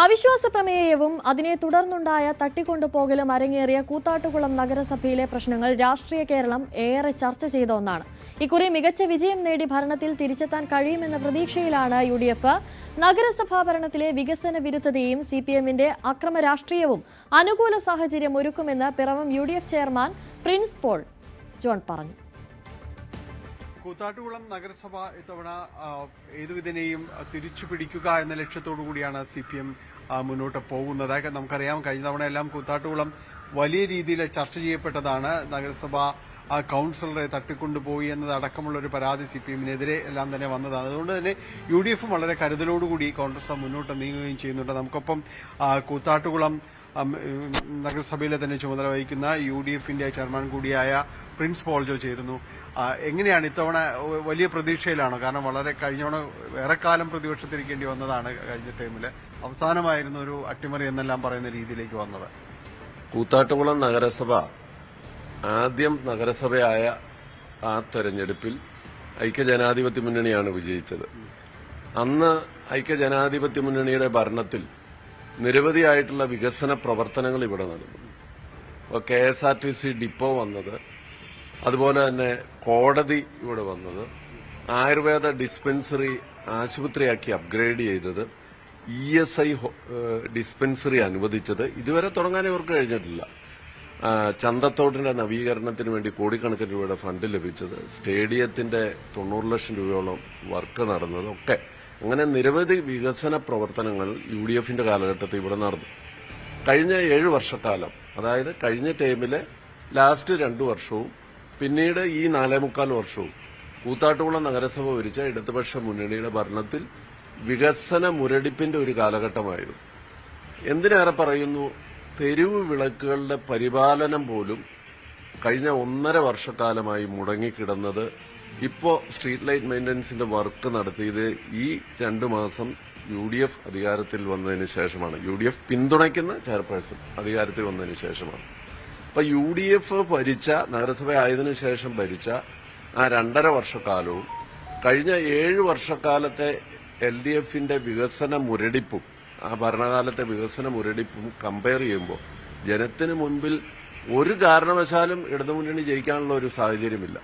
അവിശ്വാസ പ്രമേയവും അതിനെ തുടർന്നുണ്ടായ തട്ടിക്കൊണ്ടുപോകലും അരങ്ങേറിയ കൂത്താട്ടുകുളം നഗരസഭയിലെ പ്രശ്നങ്ങൾ രാഷ്ട്രീയ കേരളം ഏറെ ചർച്ച ചെയ്ത ഒന്നാണ്. ഇക്കുറി മികച്ച വിജയം നേടി ഭരണത്തിൽ തിരിച്ചെത്താൻ കഴിയുമെന്ന പ്രതീക്ഷയിലാണ് UDF. നഗരസഭാ ഭരണത്തിലെ വികസന വിരുദ്ധതയും CPMന്റെ അക്രമ രാഷ്ട്രീയവും അനുകൂല സാഹചര്യം ഒരുക്കുമെന്ന് പിറവം UDF ചെയർമാൻ പ്രിൻസ് പോൾ ജോൺ പറഞ്ഞു. കൂത്താട്ടുകുളം നഗരസഭ ഇത്തവണ ഏതുവിധനെയും തിരിച്ചു പിടിക്കുക എന്ന ലക്ഷ്യത്തോടു കൂടിയാണ് CPM മുന്നോട്ട് പോകുന്നത്. നമുക്കറിയാം, കഴിഞ്ഞ തവണയെല്ലാം കൂത്താട്ടുകുളം വലിയ രീതിയിൽ ചർച്ച ചെയ്യപ്പെട്ടതാണ്. നഗരസഭ കൌൺസിലറെ തട്ടിക്കൊണ്ടുപോയി എന്നതടക്കമുള്ള ഒരു പരാതി CPMനെതിരെ എല്ലാം തന്നെ വന്നതാണ്. അതുകൊണ്ട് തന്നെ UDF വളരെ കരുതലോടുകൂടി കോൺഗ്രസ് മുന്നോട്ട് നീങ്ങുകയും ചെയ്യുന്നുണ്ട്. നമുക്കൊപ്പം കൂത്താട്ടുകുളം നഗരസഭയിലെ തന്നെ ചുമതല വഹിക്കുന്ന UDFന്റെ ചെയർമാൻ കൂടിയായ പ്രിൻസ് പോൾ ജോ ചേരുന്നു. എങ്ങനെയാണ് ഇത്തവണ? വലിയ പ്രതീക്ഷയിലാണോ? കാരണം വളരെ കഴിഞ്ഞവണ ഏറെക്കാലം പ്രതിപക്ഷത്തിരിക്കേണ്ടി വന്നതാണ്. കഴിഞ്ഞ ടൈമില് അവസാനമായിരുന്നു ഒരു അട്ടിമറി എന്നെല്ലാം പറയുന്ന രീതിയിലേക്ക് വന്നത്. കൂത്താട്ടുകുളം നഗരസഭ ആദ്യം നഗരസഭയായ ആ തെരഞ്ഞെടുപ്പിൽ ഐക്യജനാധിപത്യ മുന്നണിയാണ് വിജയിച്ചത്. അന്ന് ഐക്യജനാധിപത്യ മുന്നണിയുടെ ഭരണത്തിൽ നിരവധിയായിട്ടുള്ള വികസന പ്രവർത്തനങ്ങൾ ഇവിടെ നടന്നു. KSRTC ഡിപ്പോ വന്നത്, അതുപോലെ തന്നെ കോടതി ഇവിടെ വന്നത്, ആയുർവേദ ഡിസ്പെൻസറി ആശുപത്രിയാക്കി അപ്ഗ്രേഡ് ചെയ്തത്, ESI ഡിസ്പെൻസറി അനുവദിച്ചത്, ഇതുവരെ തുടങ്ങാൻ ഇവർക്ക് കഴിഞ്ഞിട്ടില്ല. ചന്തത്തോടിന്റെ നവീകരണത്തിന് വേണ്ടി കോടിക്കണക്കിന് രൂപയുടെ ഫണ്ട് ലഭിച്ചത്, സ്റ്റേഡിയത്തിന്റെ 90 ലക്ഷം രൂപയോളം വർക്ക് നടന്നതൊക്കെ, അങ്ങനെ നിരവധി വികസന പ്രവർത്തനങ്ങൾ UDFന്റെ കാലഘട്ടത്തിൽ ഇവിടെ നടന്നു. കഴിഞ്ഞ 7 വർഷക്കാലം, അതായത് കഴിഞ്ഞ ടൈമിലെ ലാസ്റ്റ് 2 വർഷവും പിന്നീട് ഈ 4.25 വർഷവും കൂത്താട്ടുകുളം നഗരസഭ ഭരിച്ച ഇടതുപക്ഷ മുന്നണിയുടെ ഭരണത്തിൽ വികസന മുരടിപ്പിന്റെ ഒരു കാലഘട്ടമായിരുന്നു. എന്തിനേറെ പറയുന്നു, തെരുവ് വിളക്കുകളുടെ പരിപാലനം പോലും കഴിഞ്ഞ 1.5 വർഷക്കാലമായി മുടങ്ങിക്കിടന്നത് ഇപ്പോ സ്ട്രീറ്റ് ലൈറ്റ് മെയിന്റനൻസിന്റെ വർക്ക് നടത്തിയത് ഈ 2 മാസം UDF അധികാരത്തിൽ വന്നതിന് ശേഷമാണ്. UDF പിന്തുണയ്ക്കുന്ന ചെയർപേഴ്സൺ അധികാരത്തിൽ വന്നതിന് ശേഷമാണ്. അപ്പൊ UDF ഭരിച്ച നഗരസഭ ആയതിനു ശേഷം ഭരിച്ച ആ 2.5 വർഷക്കാലവും കഴിഞ്ഞ 7 വർഷക്കാലത്തെ LDFന്റെ വികസന മുരടിപ്പും ആ ഭരണകാലത്തെ വികസന മുരടിപ്പും കമ്പയർ ചെയ്യുമ്പോൾ ജനത്തിന് മുൻപിൽ ഒരു കാരണവശാലും ഇടതുമുന്നണി ജയിക്കാനുള്ള ഒരു സാഹചര്യമില്ല.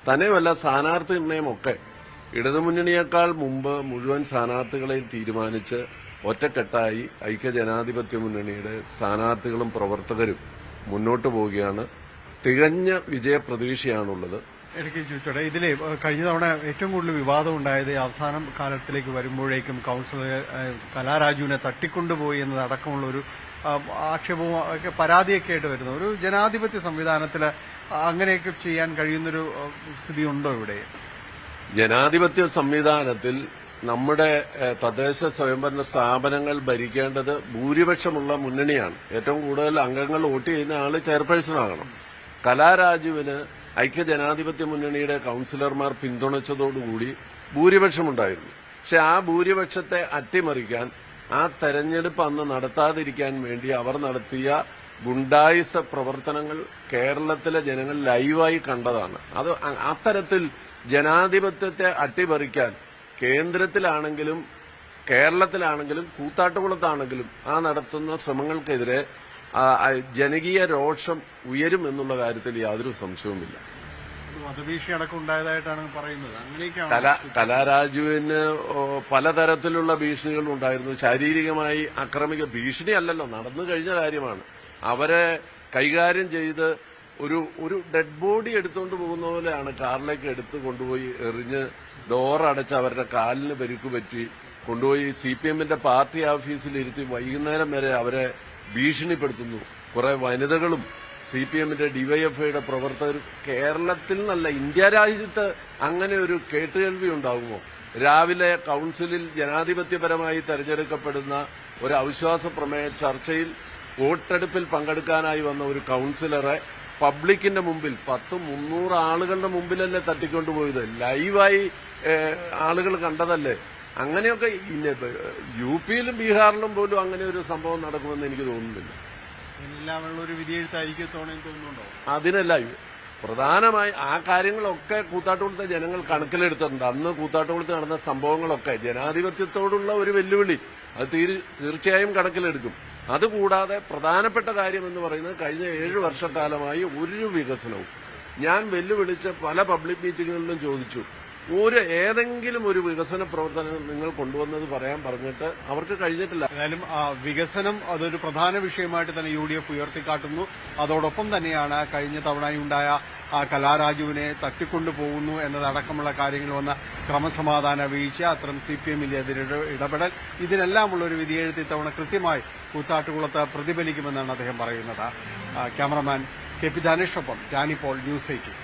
തന്നെയുമല്ല, സ്ഥാനാർത്ഥി നിർണയമൊക്കെ ഇടതുമുന്നണിയേക്കാൾ മുമ്പ് മുഴുവൻ സ്ഥാനാർത്ഥികളെയും തീരുമാനിച്ച് ഒറ്റക്കെട്ടായി ഐക്യജനാധിപത്യ മുന്നണിയുടെ സ്ഥാനാർത്ഥികളും പ്രവർത്തകരും മുന്നോട്ട് പോവുകയാണ്. തികഞ്ഞ വിജയപ്രതീക്ഷയാണുള്ളത്. എനിക്ക് ചോദിച്ചോട്ടെ, ഇതിലെ കഴിഞ്ഞ തവണ ഏറ്റവും കൂടുതൽ വിവാദം ഉണ്ടായത് അവസാനം കാലത്തിലേക്ക് വരുമ്പോഴേക്കും കൌൺസിലർ കലാരാജുവിനെ തട്ടിക്കൊണ്ടുപോയി എന്നതടക്കമുള്ള ഒരു ആക്ഷേപവും പരാതിയൊക്കെ ആയിട്ട് വരുന്നു. ഒരു ജനാധിപത്യ സംവിധാനത്തിൽ അങ്ങനെയൊക്കെ ചെയ്യാൻ കഴിയുന്നൊരു സ്ഥിതി ഉണ്ടോ ഇവിടെ? ജനാധിപത്യ സംവിധാനത്തിൽ നമ്മുടെ തദ്ദേശ സ്വയംഭരണ സ്ഥാപനങ്ങൾ ഭരിക്കേണ്ടത് ഭൂരിപക്ഷമുള്ള മുന്നണിയാണ്. ഏറ്റവും കൂടുതൽ അംഗങ്ങൾ വോട്ട് ചെയ്യുന്ന ആള് ചെയർപേഴ്സണാകണം. കലാരാജുവിന് ഐക്യജനാധിപത്യ മുന്നണിയുടെ കൌൺസിലർമാർ പിന്തുണച്ചതോടുകൂടി ഭൂരിപക്ഷമുണ്ടായിരുന്നു. പക്ഷെ ആ ഭൂരിപക്ഷത്തെ അട്ടിമറിക്കാൻ, ആ തെരഞ്ഞെടുപ്പ് അന്ന് നടത്താതിരിക്കാൻ വേണ്ടി അവർ നടത്തിയ ഗുണ്ടായിസ പ്രവർത്തനങ്ങൾ കേരളത്തിലെ ജനങ്ങൾ ലൈവായി കണ്ടതാണ്. അത് അത്തരത്തിൽ ജനാധിപത്യത്തെ അട്ടിമറിക്കാൻ കേന്ദ്രത്തിലാണെങ്കിലും കേരളത്തിലാണെങ്കിലും കൂത്താട്ടുകുളത്താണെങ്കിലും ആ നടത്തുന്ന ശ്രമങ്ങൾക്കെതിരെ ജനകീയ രോഷം ഉയരും എന്നുള്ള കാര്യത്തിൽ യാതൊരു സംശയവുമില്ല. കലാരാജുവിന് പലതരത്തിലുള്ള ഭീഷണികൾ ഉണ്ടായിരുന്നു. ശാരീരികമായി ആക്രമിക്ക ഭീഷണിയല്ലല്ലോ, നടന്നു കഴിഞ്ഞ കാര്യമാണ്. അവരെ കൈകാര്യം ചെയ്ത് ഒരു ഡെഡ് ബോഡി എടുത്തുകൊണ്ട് പോകുന്ന പോലെയാണ് കാറിലേക്ക് എടുത്ത് കൊണ്ടുപോയി എറിഞ്ഞ് ഡോറടച്ച് അവരുടെ കാലിന് പരിക്ക് പറ്റി കൊണ്ടുപോയി CPMന്റെ പാർട്ടി ഓഫീസിലിരുത്തി വൈകുന്നേരം വരെ അവരെ ഭീഷണിപ്പെടുത്തുന്നു. കുറെ വനിതകളും CPMന്റെ DYFIയുടെ പ്രവർത്തകരും. കേരളത്തിൽ നിന്നല്ല, ഇന്ത്യ രാജ്യത്ത് അങ്ങനെ ഒരു കേട്ടുകേൾവി ഉണ്ടാകുമോ? രാവിലെ കൌൺസിലിൽ ജനാധിപത്യപരമായി തെരഞ്ഞെടുക്കപ്പെടുന്ന ഒരു അവിശ്വാസ പ്രമേയ ചർച്ചയിൽ വോട്ടെടുപ്പിൽ പങ്കെടുക്കാനായി വന്ന ഒരു കൌൺസിലറെ പബ്ലിക്കിന്റെ മുമ്പിൽ 300 ആളുകളുടെ മുമ്പിലല്ലേ തട്ടിക്കൊണ്ടുപോയത്? ലൈവായി ആളുകൾ കണ്ടതല്ലേ? അങ്ങനെയൊക്കെ UPയിലും ബീഹാറിലും പോലും അങ്ങനെ ഒരു സംഭവം നടക്കുമെന്ന് എനിക്ക് തോന്നുന്നില്ല. അതിനല്ല, പ്രധാനമായി ആ കാര്യങ്ങളൊക്കെ കൂത്താട്ടുകുളത്തെ ജനങ്ങൾ കണക്കിലെടുത്തിട്ടുണ്ട്. അന്ന് കൂത്താട്ടുകുളത്ത് നടന്ന സംഭവങ്ങളൊക്കെ ജനാധിപത്യത്തോടുള്ള ഒരു വെല്ലുവിളി, അത് തീർച്ചയായും കണക്കിലെടുക്കും. അതുകൂടാതെ പ്രധാനപ്പെട്ട കാര്യം എന്ന് പറയുന്നത് കഴിഞ്ഞ 7 വർഷക്കാലമായി ഒരു വികസനവും ഞാൻ വെല്ലുവിളിച്ച പല പബ്ലിക് മീറ്റിങ്ങുകളിലും ചോദിച്ചു, ഏതെങ്കിലും ഒരു വികസന പ്രവർത്തനം നിങ്ങൾ കൊണ്ടുവന്നത് പറഞ്ഞിട്ട് അവർക്ക് കഴിഞ്ഞിട്ടില്ല. ഏതായാലും വികസനം അതൊരു പ്രധാന വിഷയമായിട്ട് തന്നെ UDF ഉയർത്തിക്കാട്ടുന്നു. അതോടൊപ്പം തന്നെയാണ് കഴിഞ്ഞ തവണയുണ്ടായ കലാരാജുവിനെ തട്ടിക്കൊണ്ടുപോകുന്നു എന്നതടക്കമുള്ള കാര്യങ്ങൾ വന്ന ക്രമസമാധാന വീഴ്ച, അത്തരം CPM-ന്റെ ഇടപെടൽ, ഇതിനെല്ലാമുള്ള ഒരു വിധിയെഴുത്ത് ഇത്തവണ കൃത്യമായി കൂത്താട്ടുകുളത്ത് പ്രതിഫലിക്കുമെന്നാണ് അദ്ദേഹം പറയുന്നത്. ക്യാമറമാൻ KP ധനേഷൊപ്പം ജാനി പോൾ, ന്യൂസ് 18.